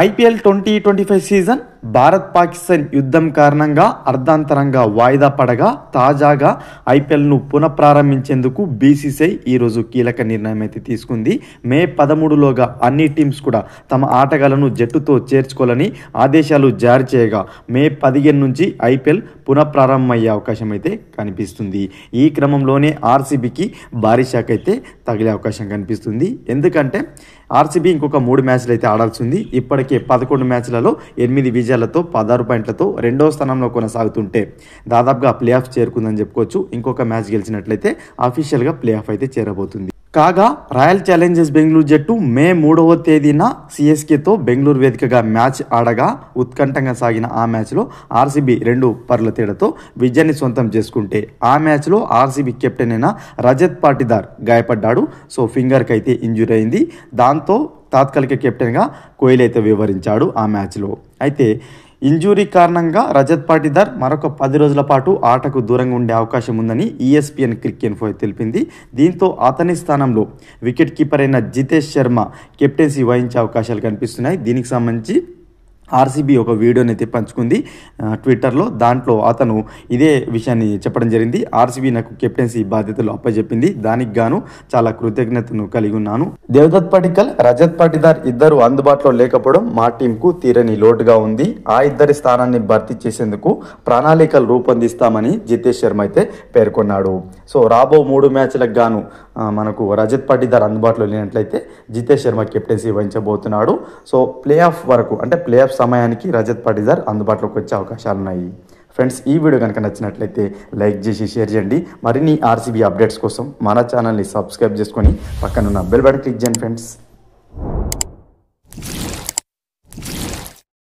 IPL 2025 season Bharat Pakistan యుద్ధం కారణంగా అర్ధాంతరంగా వాయిదా పడగా తాజాగా ఐపీఎల్ను పునఃప్రారంభించేందుకు బీసీసీఐ ఈరోజు కీలక నిర్ణయం అయితే తీసుకుంది. మే 13లోగా అన్ని టీమ్స్ కూడా తమ ఆటగాళ్లను జట్టుతో చేర్చుకోవాలని ఆదేశాలు జారీ చేయగా మే 15 నుంచి ఐపీఎల్ పునఃప్రారంభమయ్యే అవకాశం అయితే కనిపిస్తుంది. ఈ క్రమంలోనే ఆర్సీబీకి భారీ షాక్ అయితే తగిలే అవకాశం కనిపిస్తుంది. ఎందుకంటే ఆర్సీబీ ఇంకొక 3 మ్యాచ్లు అయితే ఆడాల్సి ఉంది. ఇప్పటికే 11 మ్యాచ్లలో 8 విజయాలతో 16 పాయింట్లతో రెండవ స్థానంలో కొనసాగుతుంటే దాదాపుగా ప్లే ఆఫ్ చేరుకుందని చెప్పుకోవచ్చు. ఇంకొక మ్యాచ్ గెలిచినట్లయితే అఫీషియల్గా ప్లే ఆఫ్ అయితే చేరబోతుంది. కాగా రాయల్ ఛాలెంజర్స్ బెంగళూరు జట్టు మే 3వ తేదీన సిఎస్కేతో బెంగళూరు వేదికగా మ్యాచ్ ఆడగా ఉత్కంఠంగా సాగిన ఆ మ్యాచ్లో ఆర్సీబీ 2 పరుల తేడాతో విజయాన్ని సొంతం చేసుకుంటే ఆ మ్యాచ్లో ఆర్సీబీ కెప్టెన్ అయిన రజత్ పాటిదార్ గాయపడ్డాడు. సో ఫింగర్కి అయితే ఇంజురీ అయింది. దాంతో తాత్కాలిక కెప్టెన్గా కోహ్లీ అయితే వివరించాడు ఆ మ్యాచ్లో. అయితే ఇంజురీ కారణంగా రజత్ పాటిదార్ మరొక 10 రోజుల పాటు ఆటకు దూరంగా ఉండే అవకాశం ఉందని ఈఎస్పీఎన్ క్రికెట్ ఇన్ఫో తెలిపింది. దీంతో అతని స్థానంలో వికెట్ కీపర్ అయిన జితేష్ శర్మ కెప్టెన్సీ వహించే అవకాశాలు కనిపిస్తున్నాయి. దీనికి సంబంధించి ఆర్సీబీ ఒక వీడియోని అయితే పంచుకుంది ట్విట్టర్లో. దాంట్లో అతను ఇదే విషయాన్ని చెప్పడం జరిగింది. ఆర్సీబీ నాకు కెప్టెన్సీ బాధ్యతలు అప్పచెప్పింది, దానికి గాను చాలా కృతజ్ఞతను కలిగి ఉన్నాను. దేవదత్ పడిక్కల్, రజత్ పాటిదార్ ఇద్దరు అందుబాటులో లేకపోవడం మా టీంకు తీరని లోటుగా ఉంది. ఆ ఇద్దరి స్థానాన్ని భర్తీ చేసేందుకు ప్రణాళికలు రూపొందిస్తామని జితేష్ శర్మ అయితే పేర్కొన్నాడు. సో రాబో 3 మ్యాచ్లకు గాను మనకు రజత్ పాటిదార్ అందుబాటులో లేనట్లయితే జితేష్ శర్మ కెప్టెన్సీ వహించబోతున్నాడు. సో ప్లే ఆఫ్ వరకు అంటే ప్లే ఆఫ్ సమయానికి రజత్ పాటిదార్ అందుబాటులోకి వచ్చే అవకాశాలు ఉన్నాయి. ఫ్రెండ్స్, ఈ వీడియో కనుక నచ్చినట్లయితే లైక్ చేసి షేర్ చేయండి. మరిన్ని ఆర్సీబీ అప్డేట్స్ కోసం మన ఛానల్ని సబ్స్క్రైబ్ చేసుకొని పక్కనున్న బెల్ బటన్ క్లిక్ చేయండి ఫ్రెండ్స్.